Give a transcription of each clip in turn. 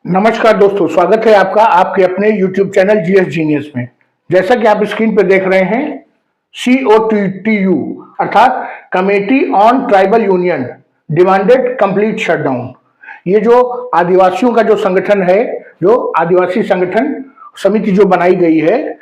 नमस्कार दोस्तों, स्वागत है आपका आपके अपने YouTube चैनल जीएस जीनियस में। जैसा कि आप स्क्रीन पर देख रहे हैं, COTTU अर्थात committee on tribal union demanded complete shutdown. ये जो आदिवासियों का जो संगठन है, जो आदिवासी संगठन समिति जो बनाई गई है,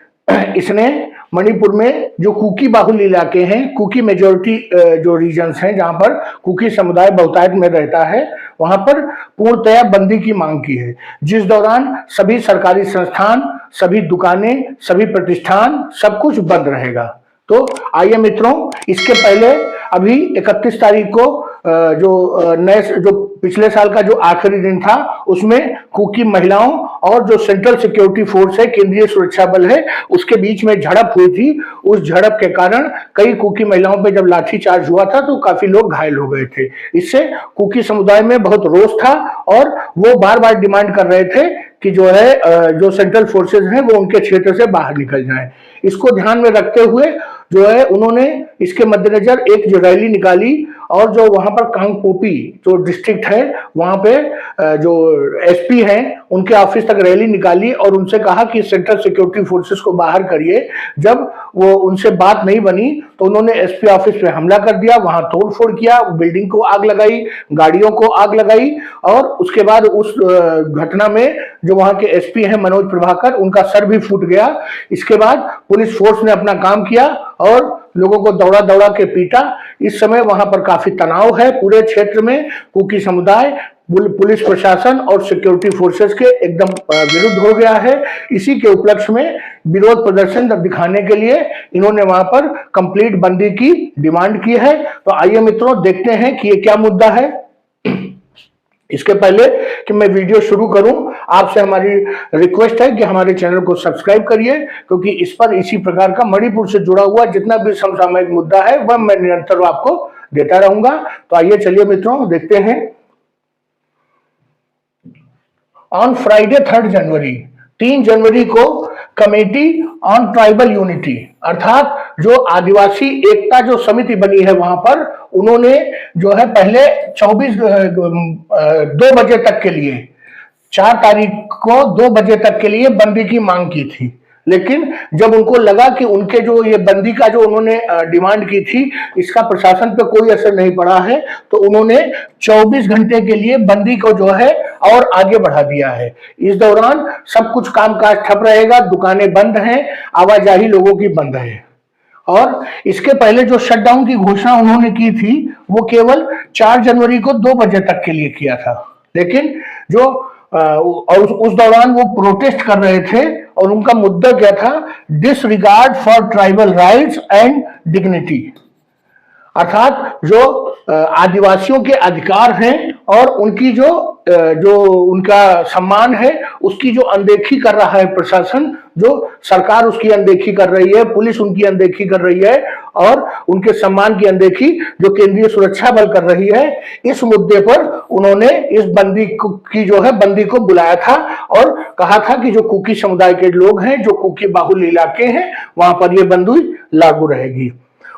इसने मणिपुर में जो कुकी बाहुल इलाके हैं, कुकी मेजोरिटी जो रीजन्स हैं जहां पर कुकी समुदाय बहुतायत में रहता है, वहां पर पूर्णतया बंदी की मांग की है, जिस दौरान सभी सरकारी संस्थान, सभी दुकानें, सभी प्रतिष्ठान, सब कुछ बंद रहेगा। तो आइए मित्रों, इसके पहले अभी 31 तारीख को जो पिछले साल का जो आखिरी दिन था, उसमें कुकी महिलाओं और जो सेंट्रल सिक्योरिटी फोर्स है, केंद्रीय सुरक्षा बल है, उसके बीच में झड़प हुई थी। उस झड़प के कारण कई कुकी महिलाओं पे जब लाठीचार्ज हुआ था तो काफी लोग घायल हो गए थे। इससे कुकी समुदाय में बहुत रोष था और वो बार बार डिमांड कर रहे थे कि जो सेंट्रल फोर्सेज हैं वो उनके क्षेत्र से बाहर निकल जाएं। इसको ध्यान में रखते हुए उन्होंने इसके मद्देनजर एक जो रैली निकाली और जो वहां पर कांगपोपी जो डिस्ट्रिक्ट है, वहां पे जो एसपी हैं उनके ऑफिस तक रैली निकाली और उनसे कहा कि सेंट्रल सिक्योरिटी फोर्सेस को बाहर करिए। जब वो उनसे बात नहीं बनी तो उन्होंने एसपी ऑफिस पे हमला कर दिया, वहां तोड़फोड़ किया, बिल्डिंग को आग लगाई, गाड़ियों को आग लगाई और उसके बाद उस घटना में जो वहां के एसपी हैं मनोज प्रभाकर, उनका सर भी फूट गया। इसके बाद पुलिस फोर्स ने अपना काम किया और लोगों को दौड़ा दौड़ा के पीटा। इस समय वहां पर काफी तनाव है पूरे क्षेत्र में। कुकी समुदाय पुलिस प्रशासन और सिक्योरिटी फोर्सेस के एकदम विरुद्ध हो गया है। इसी के उपलक्ष्य में विरोध प्रदर्शन दिखाने के लिए इन्होंने वहां पर कंप्लीट बंदी की डिमांड की है। तो आइए मित्रों, देखते हैं कि ये क्या मुद्दा है। इसके पहले कि मैं वीडियो शुरू करूं, आपसे हमारी रिक्वेस्ट है कि हमारे चैनल को सब्सक्राइब करिए, क्योंकि इस पर इसी प्रकार का मणिपुर से जुड़ा हुआ जितना भी समसामयिक मुद्दा है वह मैं निरंतर आपको देता रहूंगा। तो आइए चलिए मित्रों, देखते हैं। ऑन फ्राइडे 3 जनवरी 3 जनवरी को कमेटी ऑन ट्राइबल यूनिटी अर्थात जो आदिवासी एकता जो समिति बनी है, वहां पर उन्होंने जो है पहले 2 बजे तक के लिए 4 तारीख को 2 बजे तक के लिए बंदी की मांग की थी। लेकिन जब उनको लगा कि उनके जो ये बंदी का जो उन्होंने डिमांड की थी, इसका प्रशासन पे कोई असर नहीं पड़ा है, तो उन्होंने 24 घंटे के लिए बंदी को जो है और आगे बढ़ा दिया है। इस दौरान सब कुछ कामकाज ठप रहेगा, दुकानें बंद हैं, आवाजाही लोगों की बंद है। और इसके पहले जो शटडाउन की घोषणा उन्होंने की थी, वो केवल 4 जनवरी को 2 बजे तक के लिए किया था। लेकिन और उस दौरान वो प्रोटेस्ट कर रहे थे और उनका मुद्दा क्या था? Disregard for tribal rights and dignity, अर्थात जो आदिवासियों के अधिकार हैं और उनकी जो उनका सम्मान है, उसकी जो अनदेखी कर रहा है प्रशासन, जो सरकार उसकी अनदेखी कर रही है, पुलिस उनकी अनदेखी कर रही है और उनके सम्मान की अनदेखी जो केंद्रीय सुरक्षा बल कर रही है। इस मुद्दे पर उन्होंने इस बंदी को बुलाया था और कहा था कि जो कुकी समुदाय के लोग हैं, जो कुकी बाहुल इलाके हैं, वहां पर यह बंदी लागू रहेगी।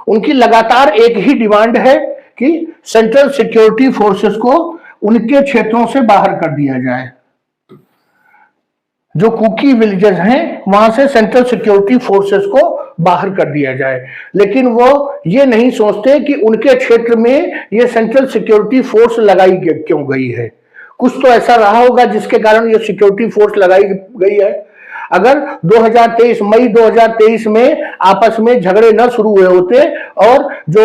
उनकी लगातार एक ही डिमांड है कि सेंट्रल सिक्योरिटी फोर्सेस को उनके क्षेत्रों से बाहर कर दिया जाए। जो कुकी विलेजेस हैं वहां से सेंट्रल सिक्योरिटी फोर्सेस को बाहर कर दिया जाए। लेकिन वो ये नहीं सोचते कि उनके क्षेत्र में ये सेंट्रल सिक्योरिटी फोर्स लगाई क्यों गई है। कुछ तो ऐसा रहा होगा जिसके कारण ये सिक्योरिटी फोर्स लगाई गई है। अगर मई 2023 में आपस में झगड़े न शुरू हुए होते और जो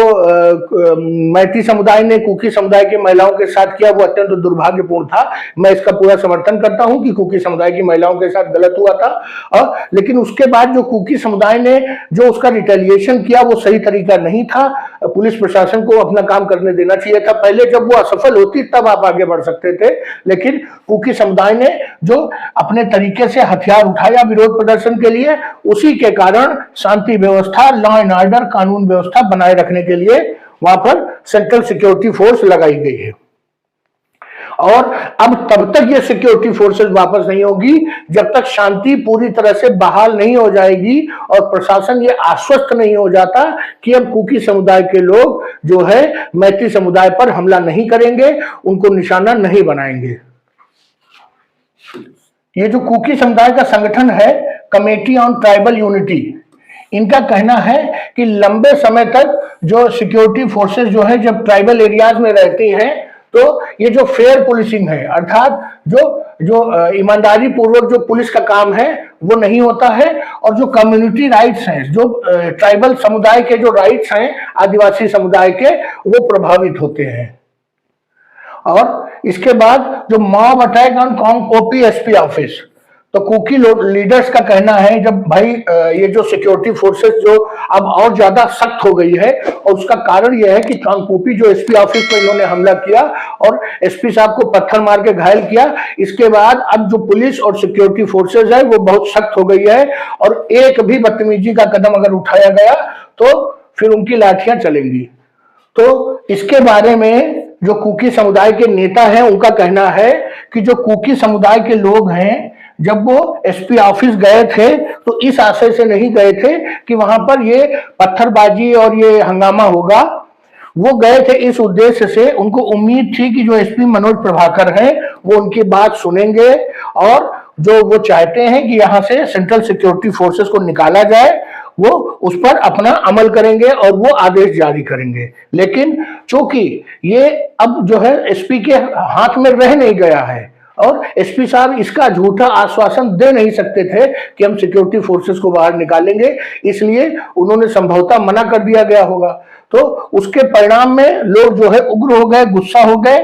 मैती समुदाय ने कुकी समुदाय की महिलाओं के साथ किया, वो अत्यंत दुर्भाग्यपूर्ण था। मैं इसका पूरा समर्थन करता हूं कि कुकी समुदाय की महिलाओं के साथ गलत हुआ था, लेकिन उसके बाद जो कुकी समुदाय ने जो उसका रिटेलिएशन किया, वो सही तरीका नहीं था। पुलिस प्रशासन को अपना काम करने देना चाहिए था। पहले जब वो असफल होती तब आप आगे बढ़ सकते थे, लेकिन कुकी समुदाय ने जो अपने तरीके से हथियार उठाया विरोध प्रदर्शन के लिए, उसी के कारण शांति व्यवस्था, लॉ एंड ऑर्डर, कानून व्यवस्था बनाए रखने के लिए वहां पर सेंट्रल सिक्योरिटी फोर्स लगाई गई है। और अब तब तक ये सिक्योरिटी फोर्सेस वापस नहीं होगी जब तक शांति पूरी तरह से बहाल नहीं हो जाएगी और प्रशासन ये आश्वस्त नहीं हो जाता कि अब कुकी समुदाय के लोग जो है मैती समुदाय पर हमला नहीं करेंगे, उनको निशाना नहीं बनाएंगे। ये जो कुकी समुदाय का संगठन है, कमेटी ऑन ट्राइबल यूनिटी, इनका कहना है कि लंबे समय तक जो सिक्योरिटी फोर्सेस जो है जब ट्राइबल एरियाज में रहती हैं, तो ये जो फेयर पुलिसिंग है, अर्थात जो जो ईमानदारी पूर्वक जो पुलिस का काम है वो नहीं होता है, और जो कम्युनिटी राइट्स हैं, जो ट्राइबल समुदाय के जो राइट्स हैं आदिवासी समुदाय के, वो प्रभावित होते हैं। और इसके बाद जो mob attack on Kangpokpi SP office, तो कुकी लीडर्स का कहना है जब भाई ये जो सिक्योरिटी फोर्सेस जो अब और ज्यादा सख्त हो गई है, और उसका कारण यह है कि कांगपोपी जो एसपी ऑफिस में इन्होंने हमला किया और एसपी साहब को पत्थर मार के घायल किया, इसके बाद अब जो पुलिस और सिक्योरिटी फोर्सेस है वो बहुत सख्त हो गई है, और एक भी बदतमीजी का कदम अगर उठाया गया तो फिर उनकी लाठियां चलेंगी। तो इसके बारे में जो कुकी समुदाय के नेता हैं उनका कहना है कि जो कुकी समुदाय के लोग हैं जब वो एसपी ऑफिस गए थे तो इस आशय से नहीं गए थे कि वहां पर ये पत्थरबाजी और ये हंगामा होगा, वो गए थे इस उद्देश्य से, उनको उम्मीद थी कि जो एसपी मनोज प्रभाकर हैं वो उनकी बात सुनेंगे और जो वो चाहते हैं कि यहाँ से सेंट्रल सिक्योरिटी फोर्सेस को निकाला जाए, वो उस पर अपना अमल करेंगे और वो आदेश जारी करेंगे। लेकिन चूंकि ये अब जो है एसपी के हाथ में रह नहीं गया है और एसपी साहब इसका झूठा आश्वासन दे नहीं सकते थे कि हम सिक्योरिटी फोर्सेस को बाहर निकालेंगे, इसलिए उन्होंने संभवतः मना कर दिया गया होगा। तो उसके परिणाम में लोग जो है उग्र हो गए, गुस्सा हो गए,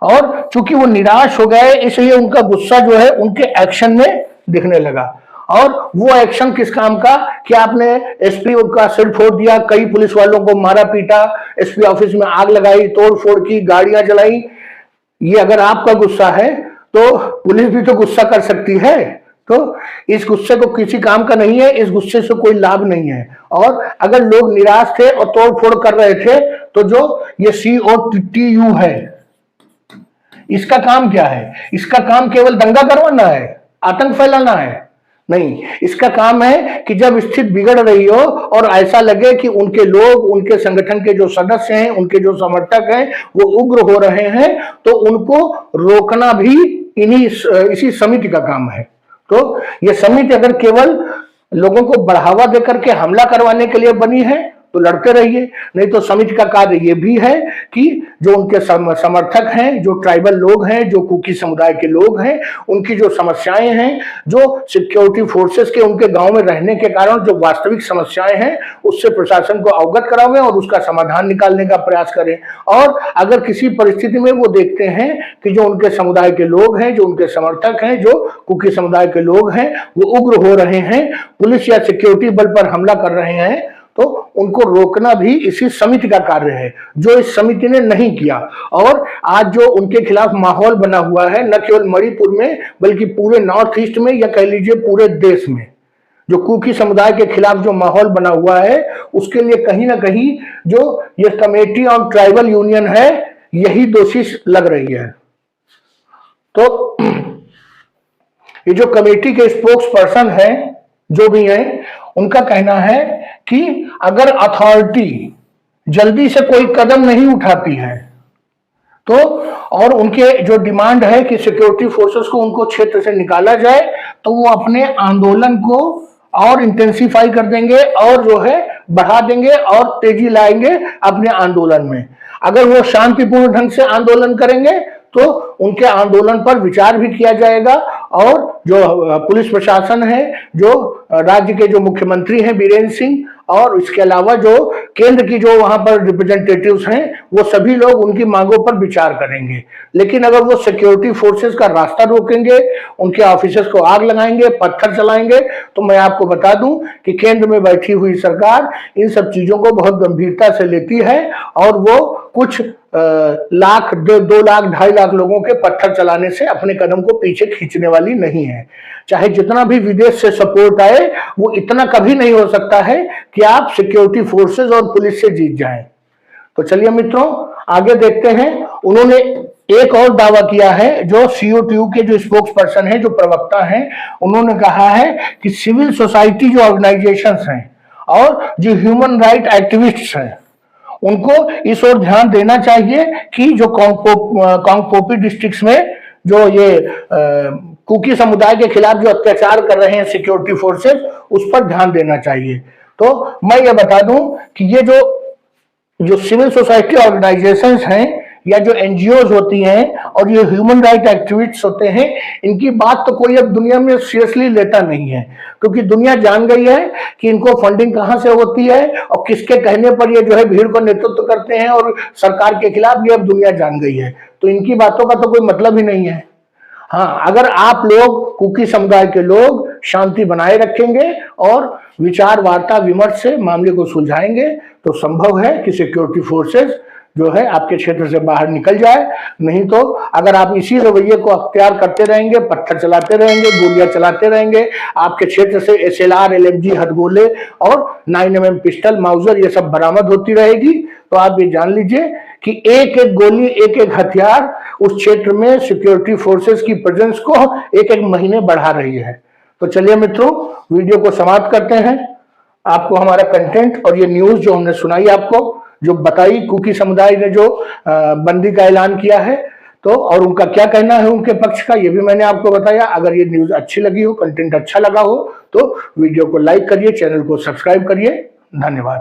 और चूंकि वो निराश हो गए इसलिए उनका गुस्सा जो है उनके एक्शन में दिखने लगा। और वो एक्शन किस काम का कि आपने एसपी का सिर फोड़ दिया, कई पुलिस वालों को मारा पीटा, एसपी ऑफिस में आग लगाई, तोड़ फोड़ की, गाड़ियां जलाई। ये अगर आपका गुस्सा है तो पुलिस भी तो गुस्सा कर सकती है, तो इस गुस्से को किसी काम का नहीं है, इस गुस्से से कोई लाभ नहीं है। और अगर लोग निराश थे और तोड़ फोड़ कर रहे थे तो जो ये COTU है इसका काम क्या है? इसका काम केवल दंगा करवाना है, आतंक फैलाना है? नहीं, इसका काम है कि जब स्थिति बिगड़ रही हो और ऐसा लगे कि उनके लोग, उनके संगठन के जो सदस्य हैं, उनके जो समर्थक हैं वो उग्र हो रहे हैं, तो उनको रोकना भी इसी समिति का काम है। तो ये समिति अगर केवल लोगों को बढ़ावा देकर के हमला करवाने के लिए बनी है तो लड़ते रहिए, नहीं तो समिति का कार्य ये भी है कि जो उनके समर्थक हैं, जो ट्राइबल लोग हैं, जो कुकी समुदाय के लोग हैं, उनकी जो समस्याएं हैं, जो सिक्योरिटी फोर्सेस के उनके गांव में रहने के कारण जो वास्तविक समस्याएं हैं, उससे प्रशासन को अवगत करावें और उसका समाधान निकालने का प्रयास करें। और अगर किसी परिस्थिति में वो देखते हैं कि जो उनके समुदाय के लोग हैं, जो उनके समर्थक हैं, जो कुकी समुदाय के लोग हैं, वो उग्र हो रहे हैं, पुलिस या सिक्योरिटी बल पर हमला कर रहे हैं, तो उनको रोकना भी इसी समिति का कार्य है, जो इस समिति ने नहीं किया। और आज जो उनके खिलाफ माहौल बना हुआ है, न केवल मणिपुर में बल्कि पूरे नॉर्थ ईस्ट में या कह लीजिए पूरे देश में, जो कुकी समुदाय के खिलाफ जो माहौल बना हुआ है, उसके लिए कहीं ना कहीं जो ये कमेटी ऑन ट्राइबल यूनियन है यही दोषी लग रही है। तो ये जो कमेटी के स्पोक्स पर्सन है, जो भी है, उनका कहना है कि अगर अथॉरिटी जल्दी से कोई कदम नहीं उठाती है तो, और उनके जो डिमांड है कि सिक्योरिटी फोर्सेस को उनको क्षेत्र से निकाला जाए, तो वो अपने आंदोलन को और इंटेंसिफाई कर देंगे और जो है बढ़ा देंगे और तेजी लाएंगे अपने आंदोलन में। अगर वो शांतिपूर्ण ढंग से आंदोलन करेंगे तो उनके आंदोलन पर विचार भी किया जाएगा, और जो पुलिस प्रशासन है, जो राज्य के जो मुख्यमंत्री हैं बीरेंद्र सिंह, और इसके अलावा जो केंद्र की जो वहां पर रिप्रेजेंटेटिव्स हैं, वो सभी लोग उनकी मांगों पर विचार करेंगे। लेकिन अगर वो सिक्योरिटी फोर्सेस का रास्ता रोकेंगे, उनके ऑफिसर्स को आग लगाएंगे, पत्थर चलाएंगे, तो मैं आपको बता दूं कि केंद्र में बैठी हुई सरकार इन सब चीजों को बहुत गंभीरता से लेती है, और वो कुछ लाख, 2 लाख, 2.5 लाख लोगों के पत्थर चलाने से अपने कदम को पीछे खींचने वाली नहीं है। चाहे जितना भी विदेश से सपोर्ट आए, वो इतना कभी नहीं हो सकता है कि आप सिक्योरिटी फोर्सेस और पुलिस से जीत जाएं। तो चलिए मित्रों, आगे देखते हैं। उन्होंने एक और दावा किया है, जो COTU के जो स्पोक्स पर्सन है, जो प्रवक्ता हैं, उन्होंने कहा है कि सिविल सोसाइटी जो ऑर्गेनाइजेशंस हैं और जो ह्यूमन राइट एक्टिविस्ट्स हैं, उनको इस ओर ध्यान देना चाहिए कि जो कांगपोपी डिस्ट्रिक्ट्स में जो ये कुकी समुदाय के खिलाफ जो अत्याचार कर रहे हैं सिक्योरिटी फोर्सेस, उस पर ध्यान देना चाहिए। तो मैं ये बता दूं कि ये जो सिविल सोसाइटी ऑर्गेनाइजेशंस हैं या जो एनजीओज होती हैं और ये ह्यूमन राइट एक्टिविस्ट्स होते हैं, इनकी बात तो कोई अब दुनिया में सीरियसली लेता नहीं है, क्योंकि दुनिया जान गई है कि इनको फंडिंग कहां से होती है और किसके कहने पर ये जो है भीड़ को नेतृत्व करते हैं और सरकार के खिलाफ, ये अब दुनिया जान गई है। तो इनकी बातों का तो कोई मतलब ही नहीं है। हाँ, अगर आप लोग कुकी समुदाय के लोग शांति बनाए रखेंगे और विचार वार्ता विमर्श से मामले को सुलझाएंगे तो संभव है कि सिक्योरिटी फोर्सेस जो है आपके क्षेत्र से बाहर निकल जाए। नहीं तो अगर आप इसी रवैये को अख्तियार करते रहेंगे, पत्थर चलाते रहेंगे, गोलियां चलाते रहेंगे, आपके क्षेत्र से SLR, LMG, हथगोले और 9mm पिस्टल, माउजर ये सब बरामद होती रहेगी, तो आप ये जान लीजिए कि एक एक गोली, एक एक हथियार उस क्षेत्र में सिक्योरिटी फोर्सेस की प्रेजेंस को एक एक महीने बढ़ा रही है। तो चलिए मित्रों, वीडियो को समाप्त करते हैं। आपको हमारा कंटेंट और ये न्यूज जो हमने सुनाई, आपको जो बताई, कुकी समुदाय ने जो बंदी का ऐलान किया है, तो और उनका क्या कहना है उनके पक्ष का, ये भी मैंने आपको बताया। अगर ये न्यूज अच्छी लगी हो, कंटेंट अच्छा लगा हो, तो वीडियो को लाइक करिए, चैनल को सब्सक्राइब करिए। धन्यवाद।